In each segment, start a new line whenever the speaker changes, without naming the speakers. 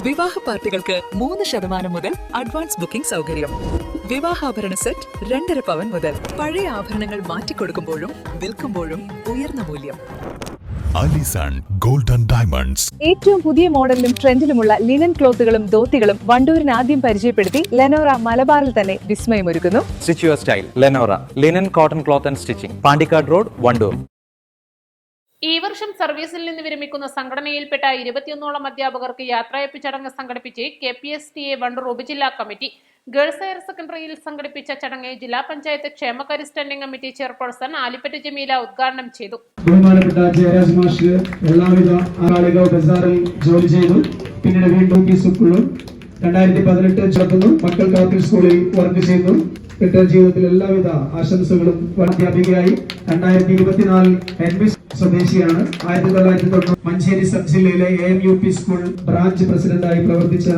വിവാഹ പാർട്ടികൾക്ക് 3% മുതൽ അഡ്വാൻസ് ബുക്കിംഗ് സൗകര്യം. വിവാഹാഭരണ സെറ്റ് 2.5 പവൻ മുതൽ. പഴയ ആഭരണങ്ങൾ മാറ്റിക്കൊടുക്കുമ്പോഴും വിൽക്കുമ്പോഴും ഉയർന്ന മൂല്യം.
Allison golden diamonds.
ഏറ്റവും പുതിയ മോഡലിലും ട്രെൻഡിലുമുള്ള ലിനൻ ക്ലോത്തുകളും ധോത്തികളും വണ്ടൂരിന് ആദ്യം പരിചയപ്പെടുത്തി ലെനോറ മലബാറിൽ തന്നെ വിസ്മയമൊരുക്കുന്നു.
Stitch your style Lenora linen cotton cloth and stitching, Pandikkad road, Wandoor.
ഈ വർഷം സർവീസിൽ നിന്ന് വിരമിക്കുന്ന സംഘടനയിൽപ്പെട്ട 21ഓളം അധ്യാപകർക്ക് യാത്രയപ്പ് ചടങ്ങ് സംഘടിപ്പിച്ച് KPSTA വണ്ടൂർ ഉപജില്ലാ കമ്മിറ്റി. ഗേൾസ് ഹയർ സെക്കൻഡറിയിൽ സംഘടിപ്പിച്ച ചടങ്ങ് ജില്ലാ പഞ്ചായത്ത് ക്ഷേമകാര്യ standing committee chairperson Alipatta Jameela ഉദ്ഘാടനം ചെയ്തു.
ബഹുമാനപ്പെട്ട ജയരാജ് മാഷ് എല്ലാവിധ ആളുകൾ ബസാറിൽ ജോലി ചെയ്തു. പിന്നീട് വീണ്ടും ഈ സ്കൂളിലും 2018 ചേർന്നു. മക്കൾക്ക് ആർട്ടിൽ സ്കൂളിൽ വർക്ക് ചെയ്തു. റിട്ടയർ ജീവിതത്തിൽ എല്ലാവിധ ആശംസകളും. അധ്യാപികയായി 2024 NB സ്വദേശിയാണ്. 1990 മഞ്ചേരി സബ് ജില്ലയിലെ AMUP സ്കൂൾ ബ്രാഞ്ച് പ്രസിഡന്റായി പ്രവർത്തിച്ച.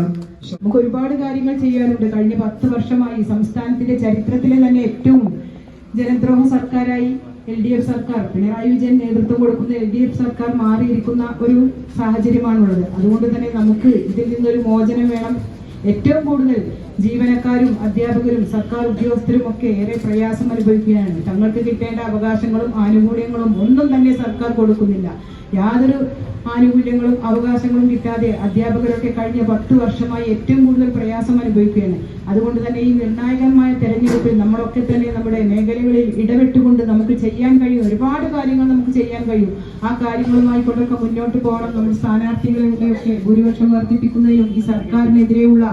നമുക്ക് ഒരുപാട് കാര്യങ്ങൾ ചെയ്യാനുണ്ട്. കഴിഞ്ഞ 10 വർഷമായി സംസ്ഥാനത്തിന്റെ ചരിത്രത്തിലെ തന്നെ ഏറ്റവും ജനദ്രോഹ സർക്കാരായി LDF സർക്കാർ, പിണറായി വിജയൻ നേതൃത്വം കൊടുക്കുന്ന LDF സർക്കാർ മാറിയിരിക്കുന്ന ഒരു സാഹചര്യമാണുള്ളത്. അതുകൊണ്ട് തന്നെ നമുക്ക് ഇതിൽ നിന്നൊരു മോചനം വേണം. ഏറ്റവും കൂടുതൽ ജീവനക്കാരും അധ്യാപകരും സർക്കാർ ഉദ്യോഗസ്ഥരും ഒക്കെ ഏറെ പ്രയാസം അനുഭവിക്കുകയാണ്. തങ്ങൾക്ക് കിട്ടേണ്ട അവകാശങ്ങളും ആനുകൂല്യങ്ങളും ഒന്നും തന്നെ സർക്കാർ കൊടുക്കുന്നില്ല. യാതൊരു ആനുകൂല്യങ്ങളും അവകാശങ്ങളും കിട്ടാതെ അധ്യാപകരൊക്കെ കഴിഞ്ഞ 10 വർഷമായി ഏറ്റവും കൂടുതൽ പ്രയാസം അനുഭവിക്കുകയാണ്. അതുകൊണ്ട് തന്നെ ഈ നിർണായകമായ തെരഞ്ഞെടുപ്പിൽ നമ്മളൊക്കെ തന്നെ നമ്മുടെ മേഖലകളിൽ ഇടപെട്ടുകൊണ്ട് നമുക്ക് ചെയ്യാൻ കഴിയും. ഒരുപാട് കാര്യങ്ങൾ നമുക്ക് ചെയ്യാൻ കഴിയും. ആ കാര്യങ്ങളുമായി കൊണ്ടൊക്കെ മുന്നോട്ട് പോകണം. നമ്മുടെ സ്ഥാനാർത്ഥികളുടെയൊക്കെ ഭൂരിപക്ഷം വർദ്ധിപ്പിക്കുന്നതിനും ഈ സർക്കാരിനെതിരെയുള്ള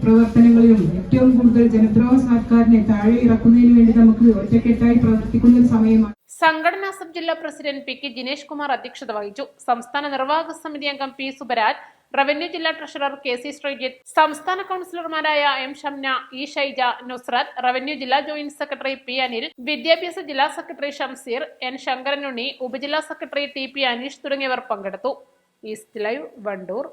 പ്രവർത്തനങ്ങളിലും ഏറ്റവും കൂടുതൽ ജനദ്രോഹ സർക്കാരിനെ താഴെ ഇറക്കുന്നതിന് വേണ്ടി നമുക്ക് ഒറ്റക്കെട്ടായി പ്രവർത്തിക്കുന്ന ഒരു സമയമാണ്.
സംഘടനാ സബ് ജില്ലാ പ്രസിഡന്റ് PK ജിനേഷ് കുമാർ അധ്യക്ഷത വഹിച്ചു. സംസ്ഥാന നിർവാഹക സമിതി അംഗം P സുബരാജ്, റവന്യൂ ജില്ലാ ട്രഷറർ KC ശ്രീജിത്ത്, സംസ്ഥാന കൌൺസിലർമാരായ M Shamna, E Shaija, Nusrath, revenue ജില്ലാ ജോയിന്റ് സെക്രട്ടറി P അനിൽ, വിദ്യാഭ്യാസ ജില്ലാ സെക്രട്ടറി ഷംസീർ, N ശങ്കരനുണ്ണി, ഉപജില്ലാ സെക്രട്ടറി TP അനീഷ് തുടങ്ങിയവർ പങ്കെടുത്തു. East Live, Wandoor.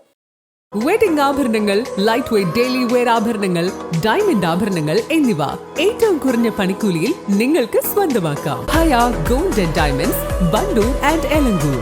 വെഡിംഗ് ആഭരണങ്ങൾ, ലൈറ്റ് വെയ്റ്റ് ഡെയിലി വെയർ ആഭരണങ്ങൾ, ഡയമണ്ട് ആഭരണങ്ങൾ എന്നിവ ഏറ്റവും കുറഞ്ഞ പണിക്കൂലിയിൽ നിങ്ങൾക്ക് സ്വന്തമാക്കാം. Haya gold and diamonds, Wandoor and Elankur.